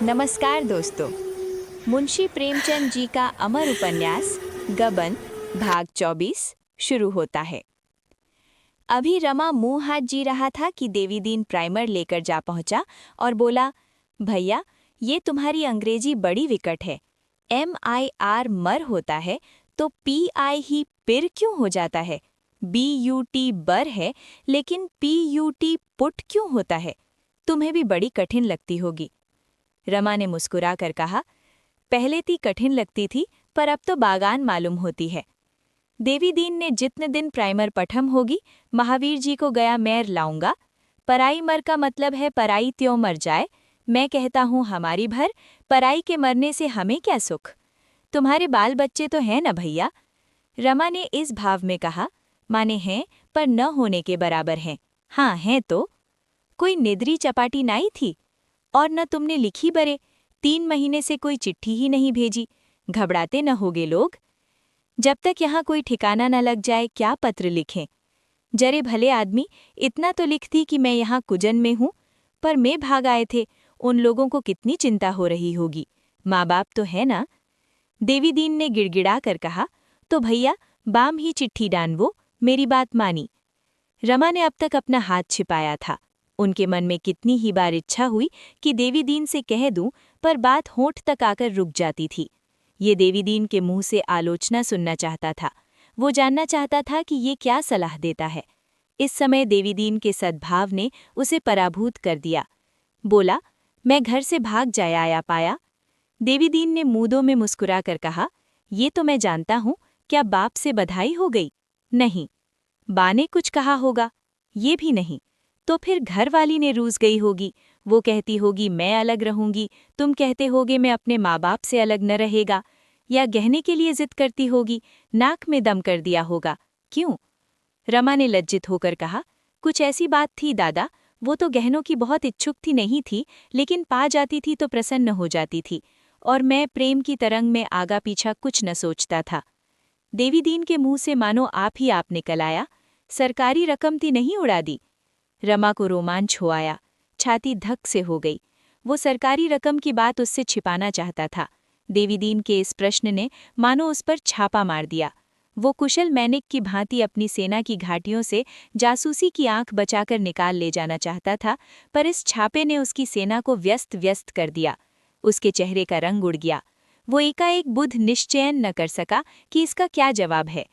नमस्कार दोस्तों। मुंशी प्रेमचंद जी का अमर उपन्यास गबन भाग 24 शुरू होता है। अभी रमा मुंह हाथ जी रहा था कि देवीदीन प्राइमर लेकर जा पहुंचा और बोला, भैया ये तुम्हारी अंग्रेजी बड़ी विकट है। MIR मर होता है तो PI ही पिर क्यों हो जाता है? BUT बर है लेकिन PUT पुट क्यों होता है? तुम्हें भी बड़ी कठिन लगती होगी। रमा ने मुस्कुरा कर कहा, पहले ती कठिन लगती थी पर अब तो बागान मालूम होती है। देवीदीन ने जितने दिन प्राइमर पठम होगी महावीर जी को गया मैर लाऊंगा। पराई मर का मतलब है पराई त्यों मर जाए। मैं कहता हूँ हमारी भर, पराई के मरने से हमें क्या सुख। तुम्हारे बाल बच्चे तो हैं न भैया? रमा ने इस भाव में कहा, माने हैं पर न होने के बराबर हैं। हाँ हैं तो। कोई निद्री चपाटी नाई थी? और न तुमने लिखी बरे, 3 महीने से कोई चिट्ठी ही नहीं भेजी। घबराते न होगे लोग? जब तक यहाँ कोई ठिकाना न लग जाए क्या पत्र लिखें? जरे भले आदमी, इतना तो लिखती कि मैं यहाँ कुजन में हूँ, पर मैं भाग आए थे। उन लोगों को कितनी चिंता हो रही होगी। माँ बाप तो है ना? देवीदीन ने गिड़गिड़ा कर कहा, तो भैया बाम ही चिट्ठी डानवो, मेरी बात मानी। रमा ने अब तक अपना हाथ छिपाया था। उनके मन में कितनी ही बार इच्छा हुई कि देवीदीन से कह दूं, पर बात होंठ तक आकर रुक जाती थी। ये देवीदीन के मुंह से आलोचना सुनना चाहता था। वो जानना चाहता था कि ये क्या सलाह देता है। इस समय देवीदीन के सद्भाव ने उसे पराभूत कर दिया। बोला, मैं घर से भाग जाया आया पाया। देवीदीन ने मूदों में मुस्कुरा कर कहा, ये तो मैं जानता हूँ। क्या बाप से बधाई हो गई? नहीं। बा ने कुछ कहा होगा? ये भी नहीं। तो फिर घर वाली ने रूस गई होगी। वो कहती होगी मैं अलग रहूंगी, तुम कहते होगे मैं अपने माँ बाप से अलग न रहेगा। या गहने के लिए जिद करती होगी, नाक में दम कर दिया होगा। क्यों? रमा ने लज्जित होकर कहा, कुछ ऐसी बात थी दादा। वो तो गहनों की बहुत इच्छुक थी नहीं थी, लेकिन पा जाती थी तो प्रसन्न हो जाती थी। और मैं प्रेम की तरंग में आगा पीछा कुछ न सोचता था। देवीदीन के मुंह से मानो आप निकल आया। सरकारी रकम ती नहीं उड़ा दी? रमा को रोमांच हो आया, छाती धक से हो गई। वो सरकारी रकम की बात उससे छिपाना चाहता था। देवीदीन के इस प्रश्न ने मानो उस पर छापा मार दिया। वो कुशल मैनिक की भांति अपनी सेना की घाटियों से जासूसी की आंख बचाकर निकाल ले जाना चाहता था, पर इस छापे ने उसकी सेना को व्यस्त व्यस्त कर दिया। उसके चेहरे का रंग उड़ गया। वो एकाएक बुध निश्चयन न कर सका कि इसका क्या जवाब है।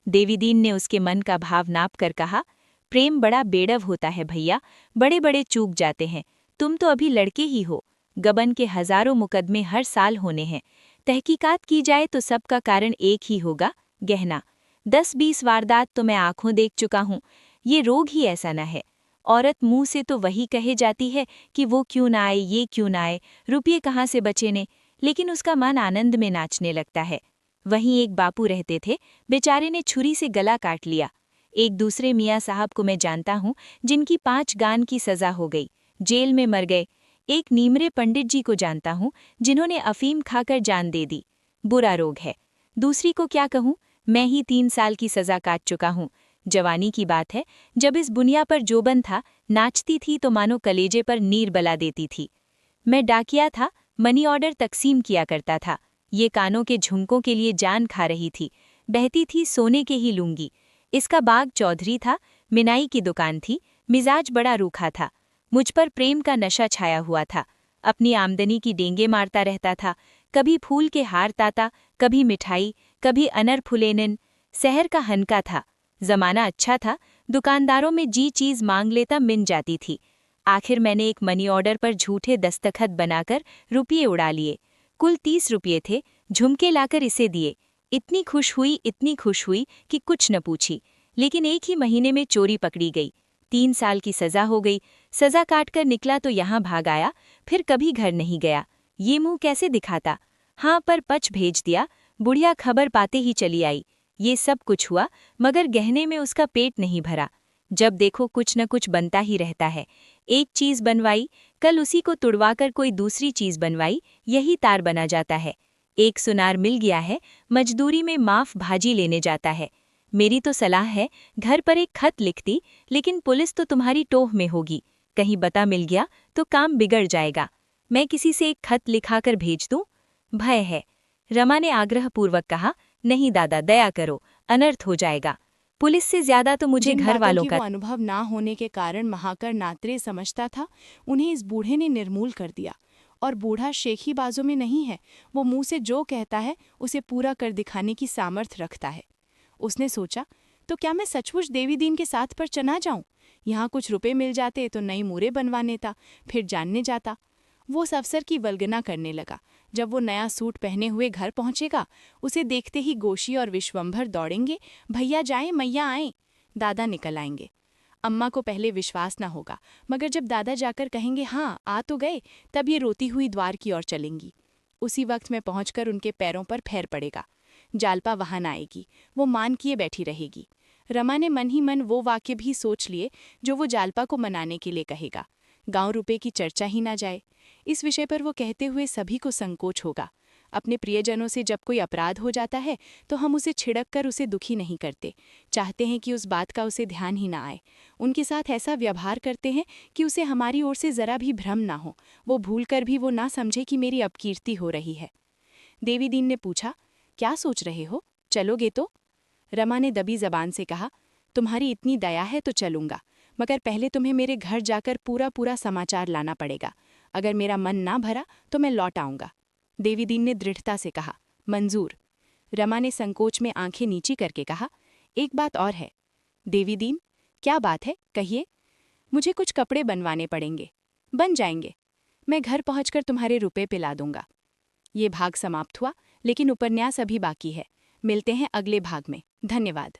देवीदीन ने उसके मन का भाव नाप कर कहा, प्रेम बड़ा बेड़व होता है भैया, बड़े बड़े चूक जाते हैं। तुम तो अभी लड़के ही हो। गबन के हजारों मुकदमे हर साल होने हैं। तहकीकात की जाए तो सबका कारण एक ही होगा, गहना। 10-20 वारदात तो मैं आंखों देख चुका हूँ। ये रोग ही ऐसा न है। औरत मुंह से तो वही कहे जाती है कि वो क्यों ना आए, ये क्यों ना आए, रुपये कहाँ से बचे ने, लेकिन उसका मन आनंद में नाचने लगता है। वहीं एक बापू रहते थे, बेचारे ने छुरी से गला काट लिया। एक दूसरे मियाँ साहब को मैं जानता हूँ जिनकी 5 गान की सजा हो गई, जेल में मर गए। एक नीमरे पंडित जी को जानता हूँ जिन्होंने अफीम खाकर जान दे दी। बुरा रोग है। दूसरी को क्या कहूँ, मैं ही 3 साल की सजा काट चुका हूँ। जवानी की बात है, जब इस बुनिया पर जोबन था, नाचती थी तो मानो कलेजे पर नीर बला देती थी। मैं डाकिया था, मनी ऑर्डर तकसीम किया करता था। ये कानों के झुमकों के लिए जान खा रही थी, बहती थी सोने के ही लूंगी। इसका बाग चौधरी था, मिनाई की दुकान थी, मिजाज बड़ा रूखा था। मुझ पर प्रेम का नशा छाया हुआ था। अपनी आमदनी की डेंगे मारता रहता था। कभी फूल के हार ताता, कभी मिठाई, कभी अनर फुलेनिन। शहर का हनका था। जमाना अच्छा था, दुकानदारों में जी चीज मांग लेता मिल जाती थी। आखिर मैंने एक मनी ऑर्डर पर झूठे दस्तखत बनाकर रुपये उड़ा लिए। कुल 30 रुपये थे, झुमके लाकर इसे दिए। इतनी खुश हुई कि कुछ न पूछी। लेकिन एक ही महीने में चोरी पकड़ी गई। 3 साल की सजा हो गई। सजा काटकर निकला तो यहाँ भाग आया, फिर कभी घर नहीं गया। ये मुंह कैसे दिखाता? हाँ, पर पच भेज दिया। बुढ़िया खबर पाते ही चली आई। ये सब कुछ हुआ, मगर गहने में उसका पेट नहीं भरा। जब देखो कुछ न कुछ बनता ही रहता है। एक चीज बनवाई, कल उसी को तुड़वाकर कोई दूसरी चीज बनवाई, यही तार बना जाता है। एक सुनार मिल गया है, मजदूरी में माफ भाजी लेने जाता है। मेरी तो सलाह है, घर पर एक खत लिखती, लेकिन पुलिस तो तुम्हारी टोह में होगी। कहीं बता मिल गया तो काम बिगड़ जाएगा। मैं किसी से एक खत लिखाकर भेज दूं? भय है। रमा ने आग्रहपूर्वक कहा, नहीं दादा, दया करो, अनर्थ हो जाएगा। पुलिस से ज्यादा तो मुझे जिन घर बातों वालों की का। वो अनुभव ना होने के कारण महाकर नात्रे समझता था, उन्हें इस बूढ़े ने निर्मूल कर दिया। और बूढ़ा शेखी बाजों में नहीं है, वो मुंह से जो कहता है उसे पूरा कर दिखाने की सामर्थ्य रखता है। उसने सोचा, तो क्या मैं सचमुच देवी दीन के साथ पर चना जाऊं? यहाँ कुछ रुपए मिल जाते तो नई मूरे बनवा लेता, फिर जानने जाता। वो उस अफसर की वल्गना करने लगा। जब वो नया सूट पहने हुए घर पहुंचेगा, उसे देखते ही गोशी और विश्वंभर दौड़ेंगे, भैया जाएं मैया आएं। दादा निकल आएंगे। अम्मा को पहले विश्वास ना होगा, मगर जब दादा जाकर कहेंगे हाँ आ तो गए, तब ये रोती हुई द्वार की ओर चलेंगी। उसी वक्त में पहुंचकर उनके पैरों पर फैर पड़ेगा। जालपा वहां न आएगी, वो मान किए बैठी रहेगी। रमा ने मन ही मन वो वाक्य भी सोच लिए जो वो जालपा को मनाने के लिए कहेगा। गांव रुपए की चर्चा ही ना जाए। इस विषय पर वो कहते हुए सभी को संकोच होगा। अपने प्रियजनों से जब कोई अपराध हो जाता है तो हम उसे छिड़क कर उसे दुखी नहीं करते, चाहते हैं कि उस बात का उसे ध्यान ही ना आए। उनके साथ ऐसा व्यवहार करते हैं कि उसे हमारी ओर से जरा भी भ्रम ना हो, वो भूलकर भी वो ना समझे कि मेरी अपकीर्ति हो रही है। देवी दीन ने पूछा, क्या सोच रहे हो, चलोगे तो? रमा ने दबी जबान से कहा, तुम्हारी इतनी दया है तो चलूंगा, मगर पहले तुम्हें मेरे घर जाकर पूरा पूरा समाचार लाना पड़ेगा। अगर मेरा मन ना भरा तो मैं लौट आऊंगा। देवी दीन ने दृढ़ता से कहा, मंजूर। रमा ने संकोच में आंखें नीची करके कहा, एक बात और है। देवी दीन, क्या बात है, कहिए। मुझे कुछ कपड़े बनवाने पड़ेंगे। बन जाएंगे, मैं घर पहुंचकर तुम्हारे रुपए पिला दूंगा। ये भाग समाप्त हुआ, लेकिन उपन्यास अभी बाकी है। मिलते हैं अगले भाग में। धन्यवाद।